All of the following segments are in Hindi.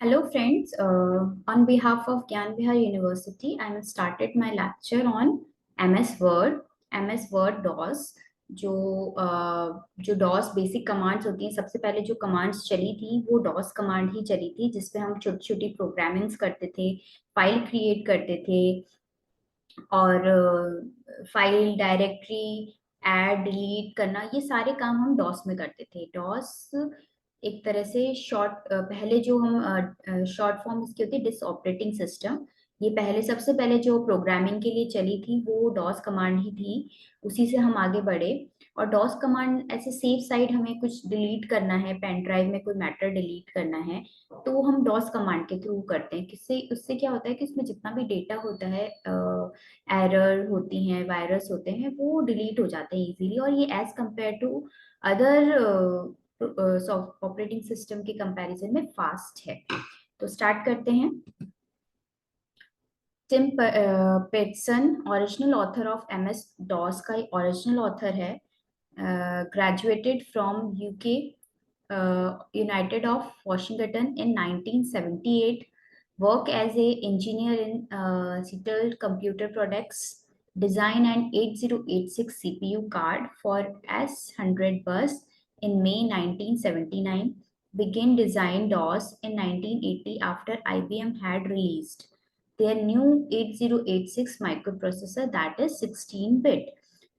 Hello friends, on behalf of Gyan Vihar University, I have started my lecture on MS Word DOS। जो जो DOS बेसिक कमांड्स होती हैं, सबसे पहले जो कमांड्स चली थी वो DOS कमांड ही चली थी, जिसपे हम छोटी छोटी प्रोग्रामिंग्स करते थे, फाइल क्रिएट करते थे और फाइल डायरेक्टरी ऐड डिलीट करना, ये सारे काम हम डॉस में करते थे। डॉस एक तरह से पहले जो हम शॉर्ट फॉर्म इसकी होती है डिस ऑपरेटिंग सिस्टम। ये पहले सबसे पहले जो प्रोग्रामिंग के लिए चली थी वो डॉस कमांड ही थी, उसी से हम आगे बढ़े। और डॉस कमांड ऐसे सेफ साइड हमें कुछ डिलीट करना है, पेन ड्राइव में कोई मैटर डिलीट करना है तो हम डॉस कमांड के थ्रू करते हैं। किससे उससे क्या होता है कि इसमें जितना भी डेटा होता है, एरर होती हैं, वायरस होते हैं, वो डिलीट हो जाते हैं इजीली। और ये as compare to other operating system के कंपैरिजन में फास्ट है। तो स्टार्ट करते हैं। Tim Paterson original author of MS DOS का ओरिजिनल ऑथर है। Graduated from UK United of Washington in 1978, work as a engineer in Seattle Computer Products, design an 8086 CPU card for S100 bus in May 1979, began design DOS in 1980 after IBM had released their new 8086 microprocessor, that is 16-bit.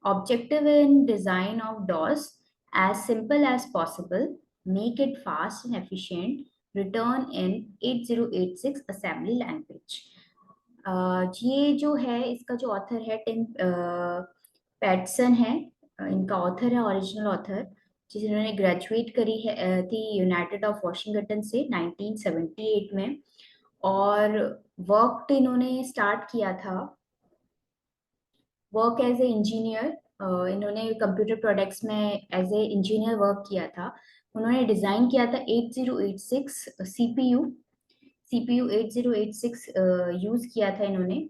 Objective in design of DOS: as simple as possible, make it fast and efficient, return in 8086 assembly language। ये जो है इसका जो ऑथर है टिम पैटसन है। इनका ऑथर है, ओरिजिनल ऑथर, जिन्होंने ग्रेजुएट करी है थी यूनाइटेड ऑफ वॉशिंगटन से 1978 में। और वर्क इन्होंने स्टार्ट किया था वर्क एज ए इंजीनियर। इन्होंने कंप्यूटर प्रोडक्ट्स में एज ए इंजीनियर वर्क किया था। उन्होंने डिजाइन किया था 8086 सीपीयू। सीपीयू 8086 यूज किया था इन्होंने।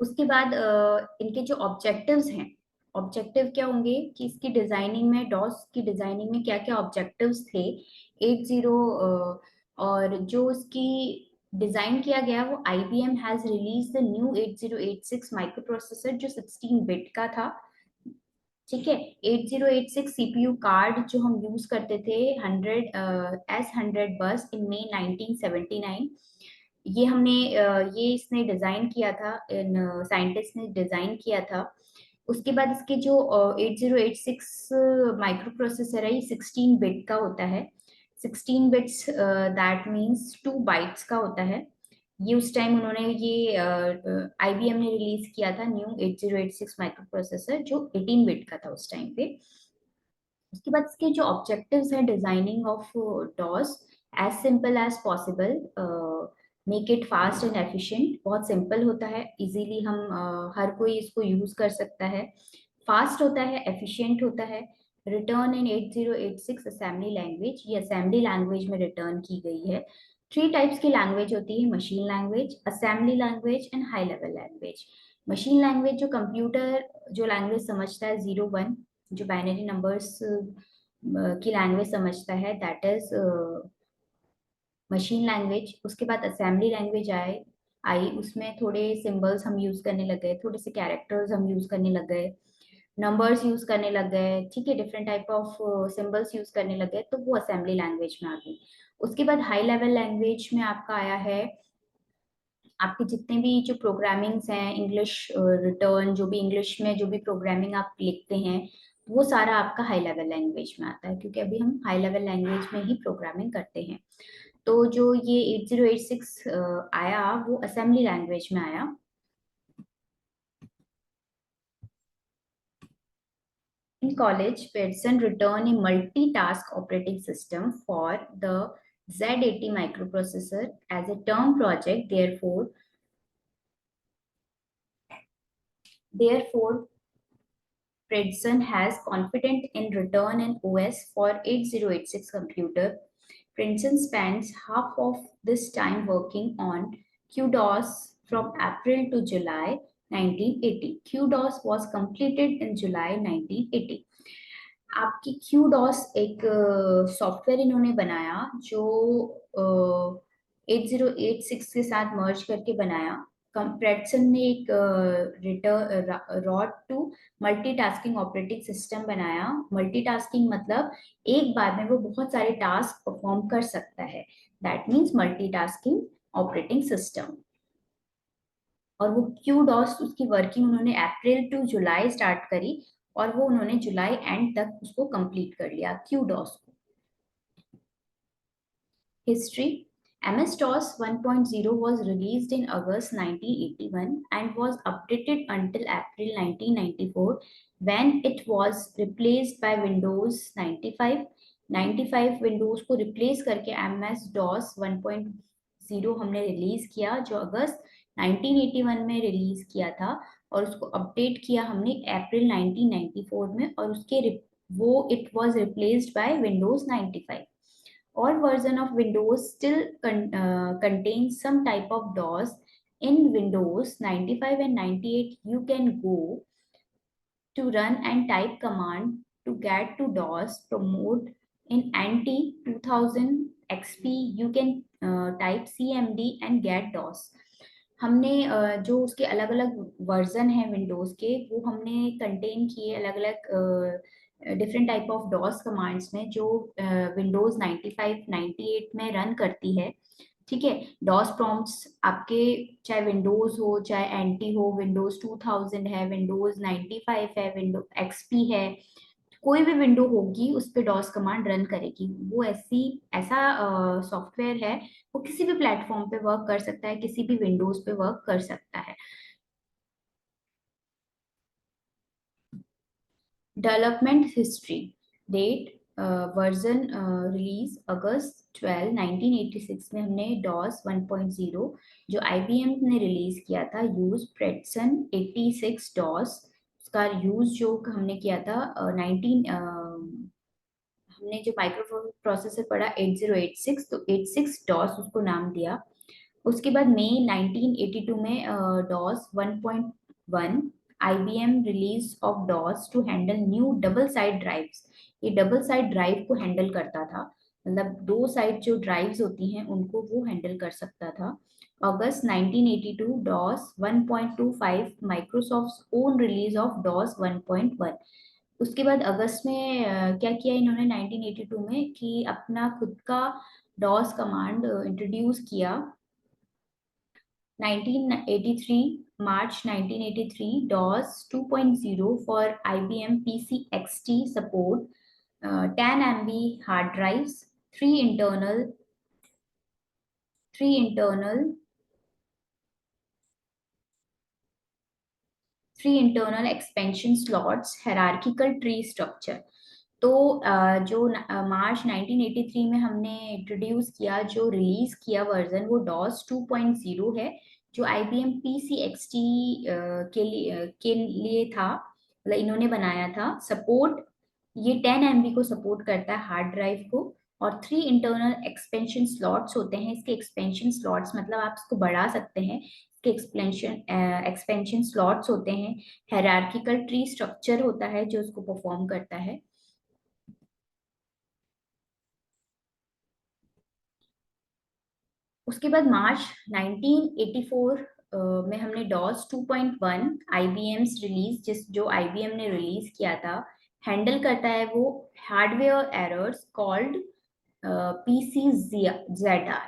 उसके बाद इनके जो ऑब्जेक्टिव्स हैं, ऑब्जेक्टिव क्या होंगे कि इसकी डिजाइनिंग में, डॉस की डिजाइनिंग में क्या क्या ऑब्जेक्टिव्स थे। 80 और जो इसकी डिजाइन किया गया वो IBM has release the new 8086 micro processor जो 16 बिट का था। ठीक है। 8086 सीपीयू कार्ड जो हम यूज करते थे 100 बस इन मई 1979। ये हमने ये इसने डिजाइन किया था, इन साइंटिस्ट ने डिजाइन किया था। उसके बाद इसके जो 8086 माइक्रो प्रोसेसर है ये 16 बिट का होता है। 16 बिट्स दैट मींस 2 बाइट्स का होता है। ये उस टाइम उन्होंने ये IBM ने रिलीज किया था न्यू 8086 माइक्रो प्रोसेसर जो 18 बिट का था उस टाइम पे। उसके बाद इसके जो ऑब्जेक्टिव्स हैं designing of DOS: as simple as possible, make it fast and efficient, बहुत सिंपल होता है, इजीली हम हर कोई इसको यूज कर सकता है। फास्ट होता है, एफिशिएंट होता है। रिटर्न इन 8086 असेंबली लैंग्वेज, ये असेंबली लैंग्वेज में रिटर्न की गई है। 3 टाइप्स की लैंग्वेज होती है: machine language, assembly language and high level language. Machine language जो कंप्यूटर जो लैंग्वेज समझता है, 0 1 जो बाइनरी नंबर्स की लैंग्वेज समझता है, दैट इज मशीन लैंग्वेज। उसके बाद असेंबली लैंग्वेज आई, उसमें थोड़े सिंबल्स हम यूज करने लग गए, थोड़े से कैरेक्टर्स हम यूज करने लग गए, नंबर्स यूज करने लग गए, ठीक है, different type of symbols use करने लग गए, तो वो असेंबली लैंग्वेज में आ गई। उसके बाद हाई लेवल लैंग्वेज में आपका आया है आपके जितने भी जो प्रोग्रामिंग्स हैं, इंग्लिश रिटर्न, जो भी इंग्लिश में जो भी प्रोग्रामिंग आप लिखते हैं वो सारा आपका हाई लेवल लैंग्वेज में आता है, क्योंकि अभी हम हाई लेवल लैंग्वेज में ही प्रोग्रामिंग करते हैं। तो जो ये 8086 आया वो असेंबली लैंग्वेज में आया। In college, Pearson written a multitask operating system for the Z80 microprocessor as a term project. Therefore, Fredson has confident in return in OS for 8086 computer. Princeton spends half of this time working on QDOS from April to July 1980. QDOS was completed in July 1980. आपकी QDOS एक सॉफ्टवेयर इन्होंने बनाया जो 8086 के साथ मर्ज करके बनाया। प्रेटसन ने एक road to multitasking operating system बनाया। मल्टीटास्किंग मतलब एक बार में वो बहुत सारे टास्क परफॉर्म कर सकता है, that means multitasking operating system. और वो QDOS उसकी वर्किंग उन्होंने अप्रैल टू जुलाई स्टार्ट करी और वो उन्होंने जुलाई एंड तक उसको कंप्लीट कर लिया QDOS को। History. MS-DOS 1.0 was released in August 1981 and was updated until April 1994 when it was replaced by Windows 95. 95 Windows को replace करके MS-DOS 1.0 हमने रिलीज किया जो अगस्त 1981 में रिलीज किया था और उसको अपडेट किया हमने अप्रैल 1994 में और उसके वो it was replaced by Windows 95. All version of Windows still contains some type of DOS. In Windows 95 and 98, you can go to run and type command to get to DOS. Promote in NT 2000 XP, you can type CMD and get DOS. हमने जो उसके अलग अलग वर्जन है विंडोज के वो हमने कंटेन किए अलग अलग different type of DOS commands में जो विंडोज 95 98 में रन करती है। ठीक है, डॉस प्रॉम्प्ट्स आपके चाहे विंडोज हो चाहे एंटी हो, विंडोज 2000 है, विंडोज 95 है, विंडो एक्सपी है, कोई भी विंडो होगी उस पे डॉस कमांड रन करेगी। वो ऐसा सॉफ्टवेयर है, वो किसी भी प्लेटफॉर्म पे वर्क कर सकता है, किसी भी विंडोज पे वर्क कर सकता है। Development history date version release अगस्त 12 1986 में हमने डॉस 1.0 जो IBM ने रिलीज किया था यूज प्रेटसन 86 डॉस उसका यूज जो हमने किया था 19 हमने जो माइक्रो प्रोसेसर पढ़ा 8086 तो 86 डॉस उसको नाम दिया। उसके बाद मई 1982 में DOS 1.1 IBM release of DOS to handle new double side drives. ये डबल साइड ड्राइव को हैंडल करता था, मतलब दो साइड जो ड्राइव्स होती हैं उनको वो हैंडल कर सकता था। August 1982 DOS 1.25 Microsoft own release of DOS 1.1। उसके बाद अगस्त में क्या किया इन्होंने 1982 में कि अपना खुद का डॉस कमांड इंट्रोड्यूस किया। 1983 March 1983 DOS 2.0 for IBM PC XT support 10 MB hard drives, three internal three internal three internal expansion slots, hierarchical tree structure। तो जो मार्च 1983 में हमने इंट्रोड्यूस किया जो रिलीज किया वर्जन वो डॉस 2.0 है जो IBM PC XT के लिए था, मतलब इन्होंने बनाया था। सपोर्ट ये 10 MB को सपोर्ट करता है हार्ड ड्राइव को और थ्री इंटरनल एक्सपेंशन स्लॉट्स होते हैं। इसके एक्सपेंशन स्लॉट्स मतलब आप इसको बढ़ा सकते हैं, इसके एक्सपेंशन स्लॉट्स होते हैं। हायरार्किकल ट्री स्ट्रक्चर होता है जो उसको परफॉर्म करता है। उसके बाद मार्च 1984 में हमने डॉस 2.1 IBM रिलीज जो IBM ने रिलीज किया था हैंडल करता है वो हार्डवेयर एरर्स कॉल्ड PCZR।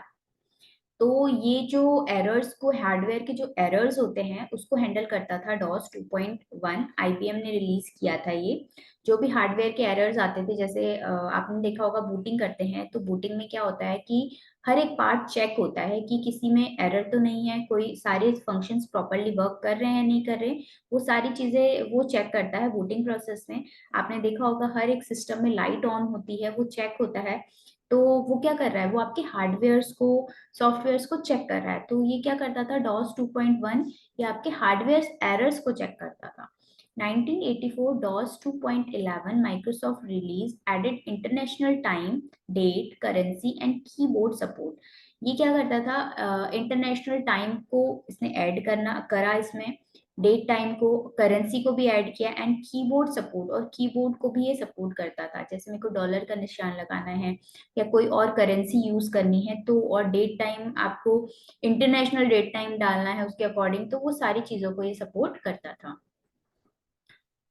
तो ये जो एरर्स को हार्डवेयर के जो एरर्स होते हैं उसको हैंडल करता था डॉस 2.1 IBM ने रिलीज किया था ये। जो भी हार्डवेयर के एरर्स आते थे जैसे आपने देखा होगा बूटिंग करते हैं तो बूटिंग में क्या होता है कि हर एक पार्ट चेक होता है कि किसी में एरर तो नहीं है, कोई सारे फंक्शंस प्रॉपरली वर्क कर रहे हैं नहीं कर रहे, वो सारी चीजें वो चेक करता है बूटिंग प्रोसेस में। आपने देखा होगा हर एक सिस्टम में लाइट ऑन होती है वो चेक होता है। तो वो क्या कर रहा है, वो आपके हार्डवेयर्स को सॉफ्टवेयर्स को चेक कर रहा है। तो ये क्या करता था डॉस 2.1, ये आपके हार्डवेयर एरर्स को चेक करता था। 1984 DOS 2.11 Microsoft release added international time, date, currency and keyboard support. ये क्या करता था, इंटरनेशनल टाइम को इसने ऐड करा इसमें, डेट टाइम को, करेंसी को भी ऐड किया एंड कीबोर्ड सपोर्ट, और कीबोर्ड को भी ये सपोर्ट करता था। जैसे मेरे को डॉलर का निशान लगाना है या कोई और करेंसी यूज करनी है तो, और डेट टाइम आपको इंटरनेशनल डेट टाइम डालना है उसके अकॉर्डिंग, तो वो सारी चीजों को ये सपोर्ट करता था।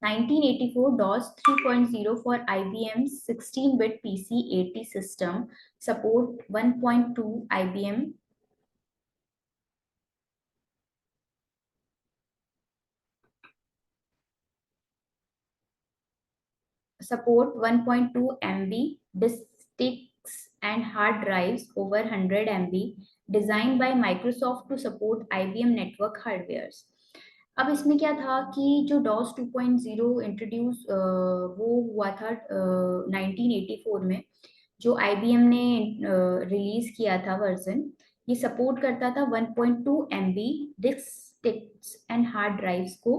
1984 DOS 3.0 for IBM's 16-bit PC 80 system, support 1.2 IBM, support 1.2 MB, disk sticks and hard drives over 100 MB, designed by Microsoft to support IBM network hardwares. अब इसमें क्या था कि जो DOS 2.0 इंट्रोड्यूस वो हुआ था 1984 में, जो IBM ने रिलीज किया था वर्जन, ये सपोर्ट करता था 1.2 MB disk sticks and hard drives को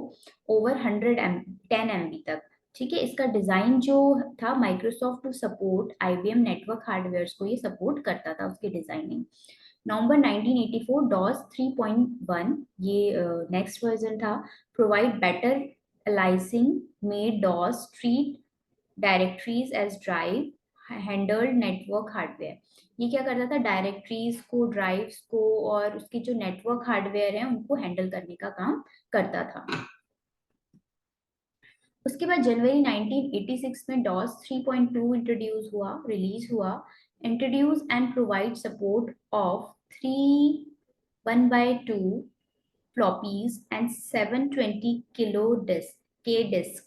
ओवर 10 MB तक। ठीक है, इसका डिजाइन जो था Microsoft to support IBM network hardware को ये सपोर्ट करता था, उसकी डिजाइनिंग। नवंबर 1984 DOS 3.1 ये नेक्स्ट वर्जन था, provide better aliasing, made DOS treat directories as drive handled network hardware. ये क्या करता था, डायरेक्टरीज को, ड्राइव्स को और उसके जो नेटवर्क हार्डवेयर है उनको हैंडल करने का काम करता था। उसके बाद जनवरी 1986 में DOS 3.2 इंट्रोड्यूस हुआ, रिलीज हुआ, introduce and provide support of 3 floppies and 720 kilo disk.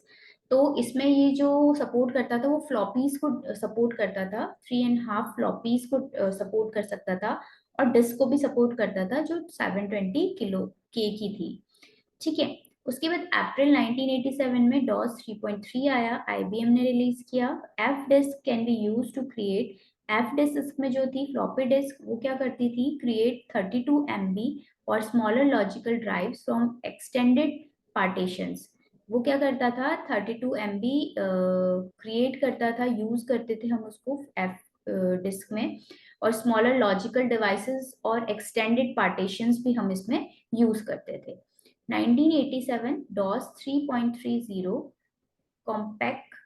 तो इसमें ये जो सपोर्ट करता था वो फ्लॉपीज को सपोर्ट करता था, 3.5 फ्लॉपीज को सपोर्ट कर सकता था, और डिस्क को भी सपोर्ट करता था जो 720 किलो के की थी। ठीक है, उसके बाद अप्रैल 1987 में DOS 3.3 आया, IBM ने रिलीज किया। F disk can be use to create, F disk में जो थी फ्लॉपी डिस्क, वो क्या करती थी, क्रिएट 32 MB और smaller logical drives from extended partitions. वो क्या करता था, 32 MB क्रिएट करता था, यूज करते थे हम उसको एफ डिस्क में, और स्मॉलर लॉजिकल डिवाइसेस और एक्सटेंडेड पार्टीशंस भी हम इसमें यूज करते थे। 1987 DOS 3.30 compact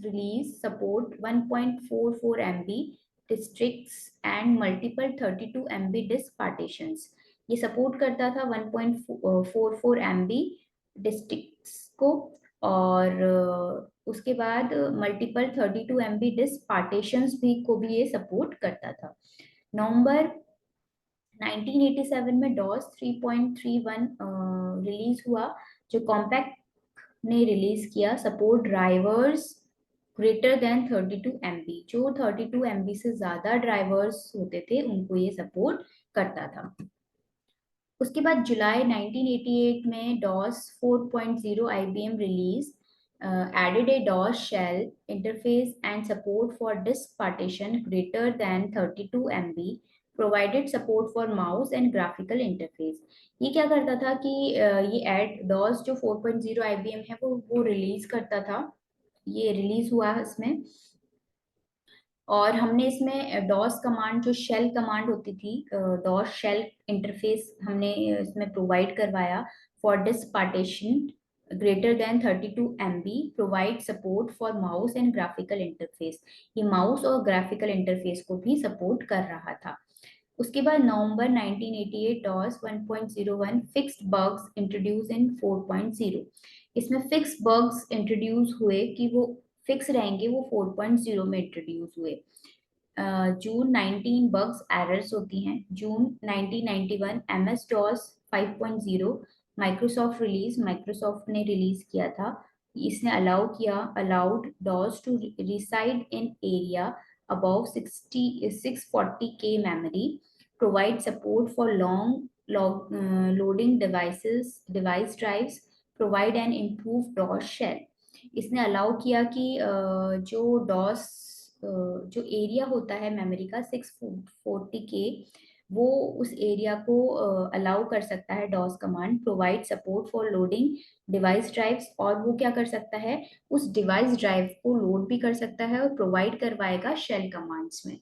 release support 1.44 MB districts and multiple 32 MB disk partitions। ये सपोर्ट करता था 1.44 MB डिस्ट्रिक्ट्स को, और उसके बाद मल्टीपल 32 MB डिस्क पार्टीशंस भी को भी ये सपोर्ट करता था। नवंबर 1987 में DOS 3.31 रिलीज हुआ, जो कॉम्पैक्ट ने रिलीज किया, support drivers greater than 32 MB। जो 32 MB से ज्यादा ड्राइवर्स होते थे उनको ये सपोर्ट करता था। उसके बाद जुलाई 1988 में DOS 4.0 IBM release added a DOS shell interface and support for disk partition greater than 32 MB, provided support for mouse and graphical interface। ये क्या करता था कि ये एड DOS जो 4.0 IBM है वो रिलीज करता था, ये रिलीज हुआ इसमें, और हमने इसमें डॉस कमांड, जो शेल कमांड होती थी, डॉस शेल इंटरफेस हमने इसमें प्रोवाइड करवाया for disk partition greater than 32 MB, provide support for mouse and graphical interface. ये माउस और ग्राफिकल इंटरफेस को भी सपोर्ट कर रहा था। उसके बाद नवंबर 1988 DOS 1.01 फिक्स्ड बग्स इंट्रोड्यूस इन 4.0। इसमें फिक्स बग्स इंट्रोड्यूस हुए कि वो फिक्स रहेंगे, वो 4.0 में इंट्रोड्यूस हुए। जून 19 बग्स एरर्स होती हैं। June 1991 MS DOS 5.0 Microsoft release, Microsoft ने रिलीज किया था। इसने अलाउ किया, allowed DOS to reside in area above 640K memory, provide support for long loading device drives, provide an improved DOS shell। इसने अलाउ किया कि जो डॉस जो एरिया होता है मेमोरी का 640K वो उस एरिया को अलाउ कर सकता है। DOS command provide support for loading device drives, और वो क्या कर सकता है, उस डिवाइस ड्राइव को लोड भी कर सकता है और प्रोवाइड करवाएगा शेल कमांड्स में।